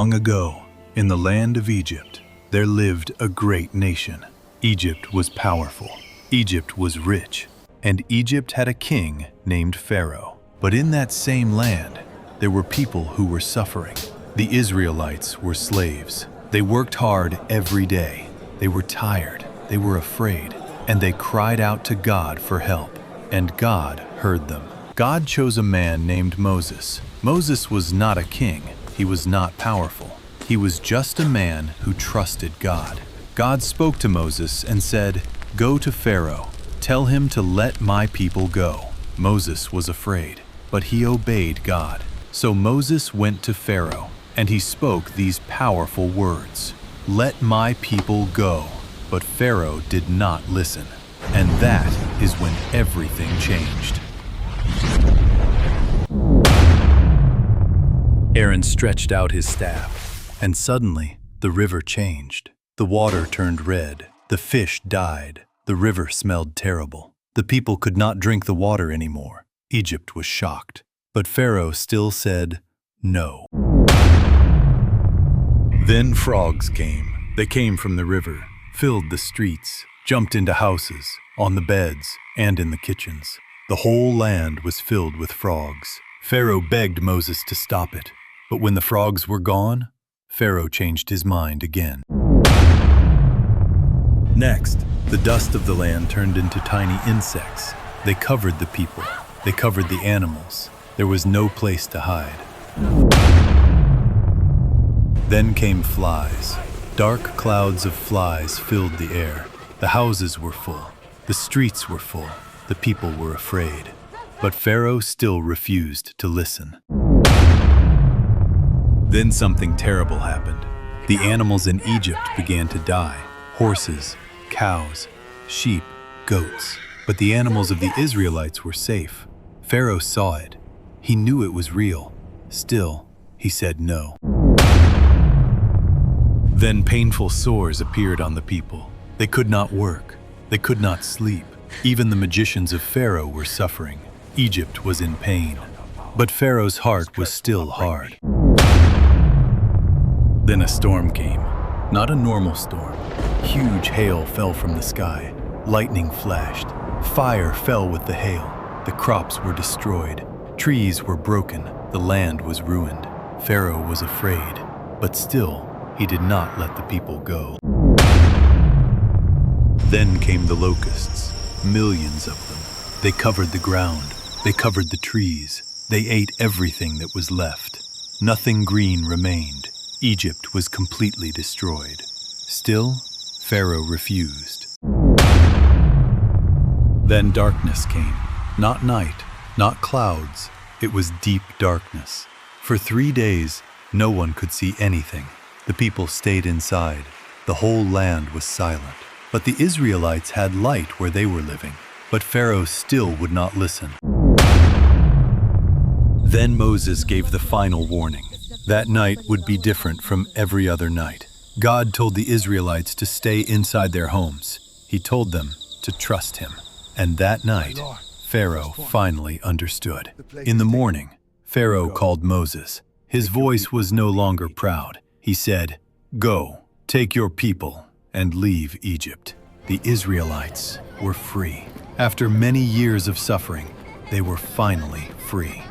Long ago, in the land of Egypt, there lived a great nation. Egypt was powerful. Egypt was rich. And Egypt had a king named Pharaoh. But in that same land, there were people who were suffering. The Israelites were slaves. They worked hard every day. They were tired. They were afraid. And they cried out to God for help. And God heard them. God chose a man named Moses. Moses was not a king. He was not powerful. He was just a man who trusted God. God spoke to Moses and said, "Go to Pharaoh. Tell him to let my people go." Moses was afraid, but he obeyed God. So Moses went to Pharaoh, and he spoke these powerful words, "Let my people go." But Pharaoh did not listen. And that is when everything changed. Aaron stretched out his staff, and suddenly the river changed. The water turned red. The fish died. The river smelled terrible. The people could not drink the water anymore. Egypt was shocked. But Pharaoh still said, "No." Then frogs came. They came from the river, filled the streets, jumped into houses, on the beds, and in the kitchens. The whole land was filled with frogs. Pharaoh begged Moses to stop it. But when the frogs were gone, Pharaoh changed his mind again. Next, the dust of the land turned into tiny insects. They covered the people. They covered the animals. There was no place to hide. Then came flies. Dark clouds of flies filled the air. The houses were full. The streets were full. The people were afraid. But Pharaoh still refused to listen. Then something terrible happened. The animals in Egypt began to die. Horses, cows, sheep, goats. But the animals of the Israelites were safe. Pharaoh saw it. He knew it was real. Still, he said no. Then painful sores appeared on the people. They could not work. They could not sleep. Even the magicians of Pharaoh were suffering. Egypt was in pain. But Pharaoh's heart was still hard. Then a storm came. Not a normal storm. Huge hail fell from the sky. Lightning flashed. Fire fell with the hail. The crops were destroyed. Trees were broken. The land was ruined. Pharaoh was afraid, but still, he did not let the people go. Then came the locusts, millions of them. They covered the ground. They covered the trees. They ate everything that was left. Nothing green remained. Egypt was completely destroyed. Still, Pharaoh refused. Then darkness came. Not night, not clouds. It was deep darkness. For 3 days, no one could see anything. The people stayed inside. The whole land was silent. But the Israelites had light where they were living. But Pharaoh still would not listen. Then Moses gave the final warning. That night would be different from every other night. God told the Israelites to stay inside their homes. He told them to trust him. And that night, Pharaoh finally understood. In the morning, Pharaoh called Moses. His voice was no longer proud. He said, "Go, take your people, and leave Egypt." The Israelites were free. After many years of suffering, they were finally free.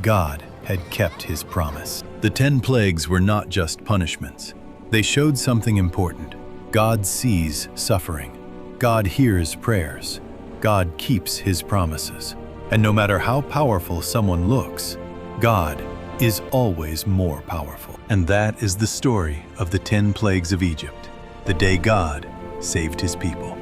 God had kept his promise. The 10 plagues were not just punishments. They showed something important. God sees suffering. God hears prayers. God keeps his promises. And no matter how powerful someone looks, God is always more powerful. And that is the story of the 10 plagues of Egypt, the day God saved his people.